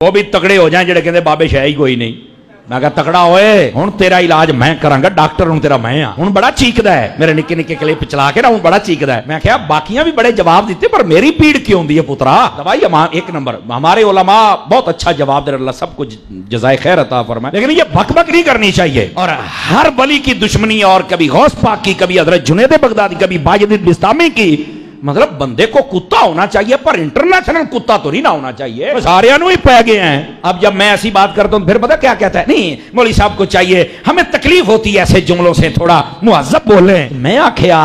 وہ بھی تکڑے ہو جائیں جڑے کہندے بابے شے ہی کوئی نہیں. میں کہا تکڑا ہوئے ہن تیرا علاج میں کراں گا, ڈاکٹر ہوں تیرا میں ہاں. ہن بڑا چیکدا ہے میرے نکے نکے کلپ چلا کے نا, ہن بڑا چیکدا ہے. میں کہا باقیاں بھی بڑے جواب دیتے پر میری پیڑ کیوں ہوندی ہے پترا؟ دوائی ایک نمبر. ہمارے علماء بہت اچھا جواب دے, اللہ سب کو جزائے خیر عطا فرمائے. لیکن یہ بک بک نہیں کرنی چاہیے. اور ہر ولی کی دشمنی, اور کبھی غوث پاک کی, کبھی حضرت جنید بغدادی, کبھی باجد بستامی کی. مطلب بندے کو کتا ہونا چاہیے پر انٹرنیشنل کتا تو نہیں نہ ہونا چاہیے. سارے انو ہی پہ گئے ہیں. اب جب میں ایسی بات کرتا ہوں پھر پتہ کیا کہتا ہے, نہیں مولوی صاحب کو چاہیے, ہمیں تکلیف ہوتی ہے ایسے جملوں سے, تھوڑا مہذب بولیں. میں آکھیا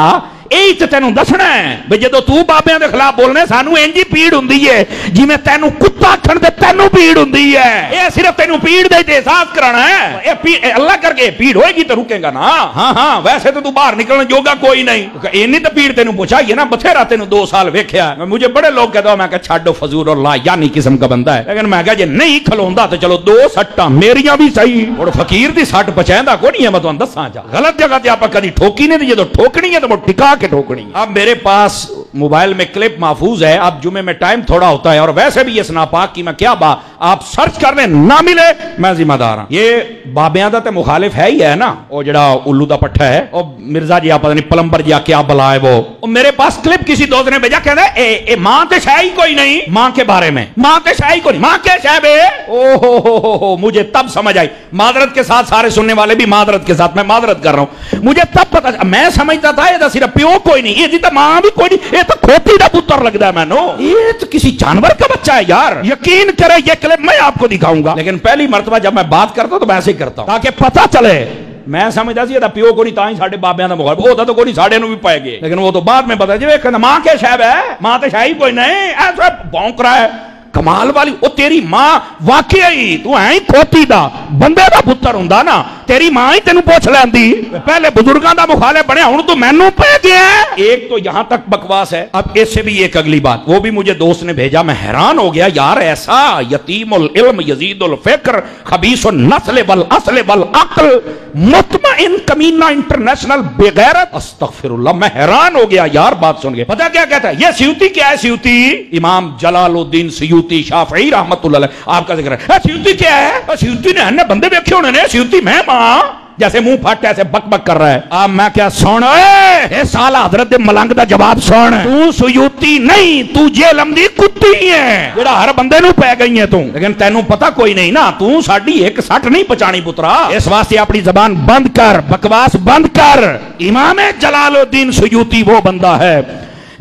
یہی تو تینوں دسنا ہے بھئی جدو تو بابیاں دے خلاف بولنے سانو انجی پیڑ ہوندی ہے جی میں تینوں کتا کھڑ دے تینوں پیڑ ہوندی ہے. یہ صرف تینوں پیڑ دے احساس کرانا ہے. اللہ کر کے پیڑ ہوئے گی تو رکے گا نا. ہاں ویسے تو باہر نکلنے جوگا کوئی نہیں. اینی تو پیڑ تینوں پوچھا یہ نا بتھیرا تینوں 2 سال ویکھیا. مجھے بڑے لوگ کہتا ہوں, میں کہا چھاڑو فضول اور لا یعنی قسم کا بندہ ہے. لیکن میں کہا جی نہیں کھلوندا تو چلو 2 سٹاں میریاں بھی صحیح, اور فقیر دی سٹ بچیندا کوئی نہیں ہے. میں تانوں دساں جا غلط جگہ تے آپا کدی ٹھوکی نہیں, جدو ٹھوکنی ہے تو وہ ٹکا کے ٹھوکنی. اب میرے پاس موبائل میں کلپ محفوظ ہے. اب جمعے میں ٹائم تھوڑا ہوتا ہے, اور ویسے بھی یہ ناپاک کی میں کیا آپ سرچ کر لیں, نہ ملے میں ذمہ دار ہوں. یہ بابیاں دا تے مخالف ہے ہی ہے نا, وہ جڑا الو دا پٹھا ہے, اور مرزا جی آپ پتہ نہیں پلمبر جی کیا بلا ہے وہ میرے پاس کلپ کسی دوست نے بھیجا, کہتا ہے اے ماں تے شے ہی کوئی نہیں. ماں کے بارے میں ماں تے شے ہی کوئی نہیں. ماں کے شے بے او مجھے تب سمجھ آئی. معذرت کے ساتھ سارے سننے والے بھی معذرت کے ساتھ, میں معذرت کر رہا ہوں. مجھے تب پتا, میں سمجھتا تھا یہ صرف پیو کوئی نہیں, یہ تو ماں بھی کوئی نہیں, یہ تو کھوتی دا پتر لگتا ہے. میں نو یہ تو کسی جانور کا بچہ ہے یار. یقین کرے یہ کلپ میں آپ کو دکھاؤں گا, لیکن پہلی مرتبہ جب میں بات کرتا ہوں تو میں ایسے ہی کرتا ہوں تاکہ پتہ چلے. میں سمجھتا سی یہ پیو کو نہیں, تاں ہی ساڈے بابیاں دا مخالف ہوتا تو کوئی نہیں, ساڈے نو بھی پائے گئے. لیکن وہ تو بعد میں پتا جی ماں کے شے ہے, ماں تے شے ہی کوئی نہیں. ایسا بھونک رہا ہے کمال والی. او تیری ماں واقعی تو ہے ہی کھوتی دا بندے دا پتر ہوندا نا, تیری ماں ہی تینوں پوچھ لیندی. پہلے بزرگاں دا مخالف بنیا, ہن تو مینوں پہ گیا. ایک تو یہاں تک بکواس ہے. اب اس سے بھی ایک اگلی بات, وہ بھی مجھے دوست نے بھیجا, میں حیران ہو گیا یار. ایسا یتیم العلم یزید الفکر خبیث النسل والاصل والعقل مطمئن کمینہ انٹرنیشنل بغیرت, استغفر اللہ. میں حیران ہو گیا یار بات سن کے. پتہ کیا کہتا ہے یہ سیوطی کیا ہے؟ سیوطی امام جلال الدین سیوطی شافعی رحمت اللہ علیہ, آپ کا ذکر ہے. سیوطی کیا ہے؟ سیوطی نے بندے دیکھے ہونے نے, سیوطی میں ماں جیسے منہ پھٹ ایسے بک بک کر رہا ہے. اب میں کیا سن اے سالہ حضرت ملنگ دا جواب سن. تو سیوطی نہیں, تو جیلم دی کتی ہے جڑا ہر بندے نو پہ گئی ہے تو. لیکن تینوں پتہ کوئی نہیں نا, تو ساڈی 1 سٹ نہیں پچانی پترا. اس واسطے اپنی زبان بند کر, بکواس بند کر. امام جلال الدین سیوطی وہ بندہ ہے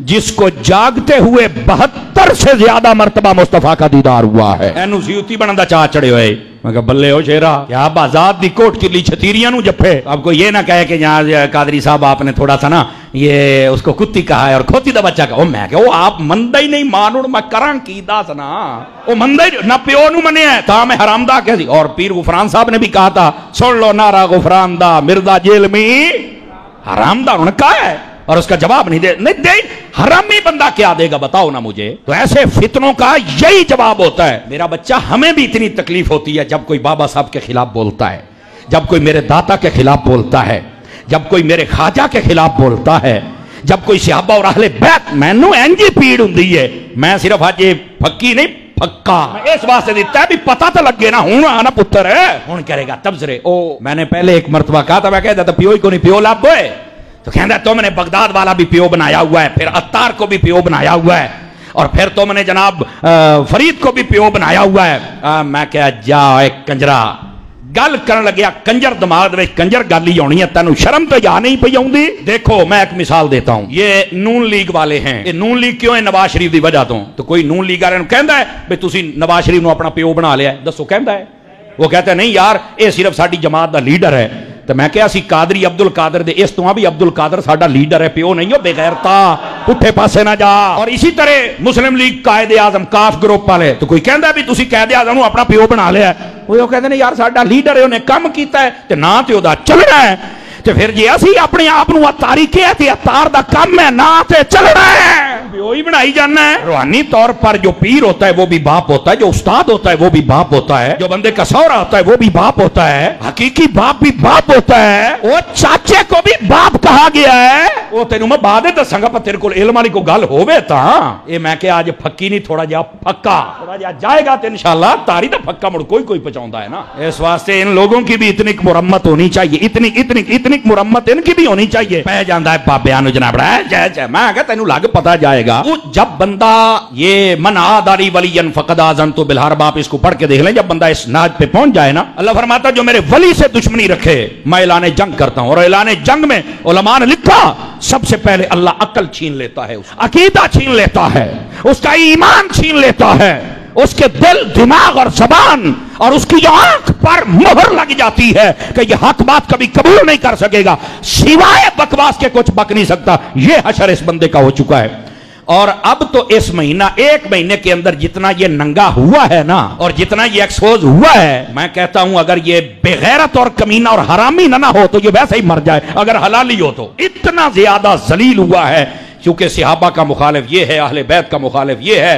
جس کو جاگتے ہوئے 72 سے زیادہ مرتبہ مصطفیٰ کا دیدار ہوا ہے. اینو سیوطی بنن دا چاہ چڑے ہوئے. میں کہا بلے ہو شیرا, کیا بازاد دی کوٹ کی لی چھتیریاں نو جپے. اب کو یہ نہ کہے کہ یہاں قادری صاحب آپ نے تھوڑا سا نا یہ اس کو کتی کہا ہے اور کھوتی دا بچہ کہا. میں کہا وہ آپ مندہ ہی نہیں مانوڑ, میں کران کی دا سنا. وہ مندہ ہی نہ پیو نو منے ہے تا میں حرام دا کہہ دی. اور پیر غفران صاحب نے بھی کہا تھا, سن لو نعرہ غفران دا مرزا جیل میں حرام دا. انہوں نے کہا ہے اور اس کا جواب نہیں دے. حرامی بندہ کیا دے گا بتاؤ نا مجھے. تو ایسے فتنوں کا یہی جواب ہوتا ہے. میرا بچہ, ہمیں بھی اتنی تکلیف ہوتی ہے جب کوئی بابا صاحب کے خلاف بولتا ہے, جب کوئی میرے داتا کے خلاف بولتا ہے, جب کوئی میرے خواجہ کے خلاف بولتا ہے, جب کوئی صحابہ اور اہل بیت. مینوں انجی پیڑ ہوندی ہے. میں صرف آج یہ پھکی نہیں پھکا اس واسطے دیتا ہے بھی پتہ تو لگے نا. ہوں آنا پتر ہے, ہوں کرے گا تبصرے. او میں نے پہلے ایک مرتبہ کہا تھا, میں کہتا تھا پیو ہی کو نہیں, پیو لاب ہوئے تو کہتا ہے تم نے بغداد والا بھی پیو بنایا ہوا ہے, پھر عطار کو بھی پیو بنایا ہوا ہے, اور پھر تم نے جناب فرید کو بھی پیو بنایا ہوا ہے. میں کہا جا ایک کنجرا گل کرن لگیا, کنجر دماغ دے کنجر گل ہی ہونی ہے. تینوں شرم تو یا نہیں پئی آوندی. دیکھو میں ایک مثال دیتا ہوں. یہ نون لیگ والے ہیں. یہ نون لیگ کیوں ہے؟ نواز شریف دی وجہ تو کوئی نون لیگ والے کہندا ہے بھئی تسی نواز شریف نو اپنا پیو بنا لیا ہے. دسو کہندا ہے؟ وہ کہتا ہے نہیں یار یہ صرف ساڈی جماعت دا لیڈر ہے. تو میں کہا سی قادری عبد القادر دے اس تو بھی عبد القادر ساڈا لیڈر ہے, پیو نہیں ہو بے غیرتا, پٹھے پاسے نہ جا. اور اسی طرح مسلم لیگ قائد اعظم کاف گروپ والے تو کوئی کہندا بھی تسی قائد اعظم اپنا پیو بنا لیا ہے. وہ کہتے ہیں یار ساڈا لیڈر ہے, انہیں کم کیتا ہے تے نہ تے اودا چلنا ہے. تے پھر جی اسی اپنے آپ نو اتاری کیا تے اتار دا کم ہے, نہ تے چلنا ہے, پیو ہی بنائی جانا ہے. روحانی طور پر جو پیر ہوتا ہے وہ بھی باپ ہوتا ہے, جو استاد ہوتا ہے وہ بھی باپ ہوتا ہے, جو بندے کا سورا ہوتا ہے وہ بھی باپ ہوتا ہے, حقیقی باپ بھی باپ ہوتا ہے. وہ چاچے کو بھی باپ کہا گیا ہے. وہ تینوں میں بعد دساگا پر تیرے کو علم والی کو گل ہوے تاں اے میں کہ آج پھکی نہیں تھوڑا جہا پھکا تھوڑا جہا جائے گا تو انشاءاللہ تاری دا پھکا مڑ کوئی پہنچاوندا ہے نا. اس واسطے ان لوگوں کی بھی اتنی مرمت ہونی چاہیے, اتنی مرمت ان کی بھی ہونی چاہیے. پہ جاندا ہے بابیاں نو جناب جے میں کہ تینوں لگ پتہ جائے گا. وہ جب بندہ یہ من عادی ولی فقد آذنت بالحرب, آپ اس کو پڑھ کے دیکھ لیں, جب بندہ اس ناج پہ پہنچ جائے نا, اللہ فرماتا جو میرے ولی سے دشمنی رکھے میں اعلان جنگ کرتا ہوں. اور اعلان جنگ میں علماء نے لکھا سب سے پہلے اللہ عقل چھین لیتا ہے, عقیدہ چھین لیتا ہے, اس کا ایمان چھین لیتا ہے, اس کے دل دماغ اور زبان اور اس کی جو آنکھ پر مہر لگ جاتی ہے کہ یہ حق بات کبھی قبول نہیں کر سکے گا, سوائے بکواس کے کچھ بک نہیں سکتا. یہ حشر اس بندے کا ہو چکا ہے. اور اب تو اس مہینہ ایک مہینے کے اندر جتنا یہ ننگا ہوا ہے نا اور جتنا یہ ایکسپوز ہوا ہے, میں کہتا ہوں اگر یہ بغیرت اور کمینہ اور حرامی نہ ہو تو یہ ویسے ہی مر جائے. اگر حلالی ہو تو اتنا زیادہ ذلیل ہوا ہے, کیونکہ صحابہ کا مخالف یہ ہے, اہل بیت کا مخالف یہ ہے,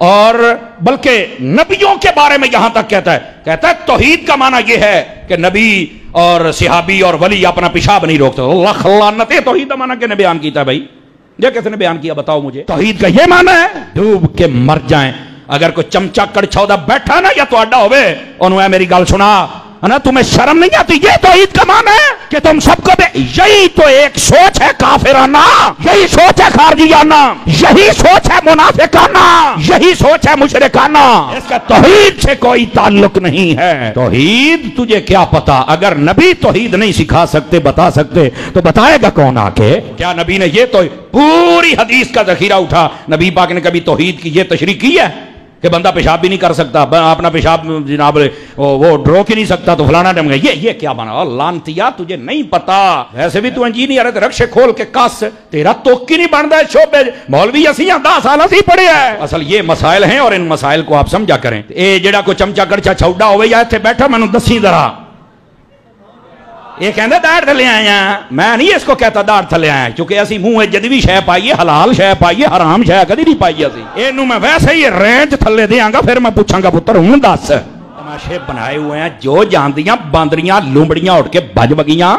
اور بلکہ نبیوں کے بارے میں یہاں تک کہتا ہے توحید کا معنی یہ ہے کہ نبی اور صحابی اور ولی اپنا پیشاب نہیں روکتے. اللہ لعنت ہے توحید کا معنی کس نے بیان کیتا ہے بھائی؟ یہ کس نے بیان کیا بتاؤ مجھے؟ توحید کا یہ معنی ہے ڈوب کے مر جائیں. اگر کوئی چمچا کڑچھودا بیٹھا نا یا تو اڈا ہوئے انہوں نے میری گل سنا نا, تمہیں شرم نہیں آتی؟ یہ توحید کا معنی ہے کہ تم سب کو یہی تو ایک سوچ ہے کافرانہ, یہی سوچ ہے خارجیانہ, یہی سوچ ہے منافقانہ, یہی سوچ ہے مشرکانہ. اس کا توحید سے کوئی تعلق نہیں ہے. توحید تجھے کیا پتا؟ اگر نبی توحید نہیں سکھا سکتے بتا سکتے تو بتائے گا کون آ کے؟ کیا نبی نے یہ تو پوری حدیث کا ذخیرہ اٹھا, نبی پاک نے کبھی توحید کی یہ تشریح کی ہے کہ بندہ پیشاب بھی نہیں کر سکتا, اپنا پیشاب جناب وہ روک ہی نہیں سکتا تو فلانا ٹائم گیا یہ کیا بنا؟ لانتیا تجھے نہیں پتا. ویسے بھی تو انجینئر ہے, رکشے کھول کے کس تیرا توک ہی نہیں بنتا ہے شعبے. مولوی اسی 10 سال اسی پڑھے ہیں. اصل یہ مسائل ہیں اور ان مسائل کو آپ سمجھا کریں. اے جڑا کوئی چمچا کڑچا چھوڑا ہوئے یا اتنے بیٹھا مینوں دسی ذرا, یہ کہندے داڑھ تھلے آئے ہیں. میں نہیں اس کو کہتا داڑھ تھلے آئے, کیونکہ اسی منہ جدوی شے پائیے, حلال شے پائیے, حرام شے کدی نہیں پائی. اسی اینوں میں ویسے ہی رینج تھلے دیاں گا, پھر میں پوچھاں گا پتر ہوں دس. تماشے بنائے ہوئے ہیں جو جاندیاں باندریاں لومڑیاں اٹھ کے بج بگیاں.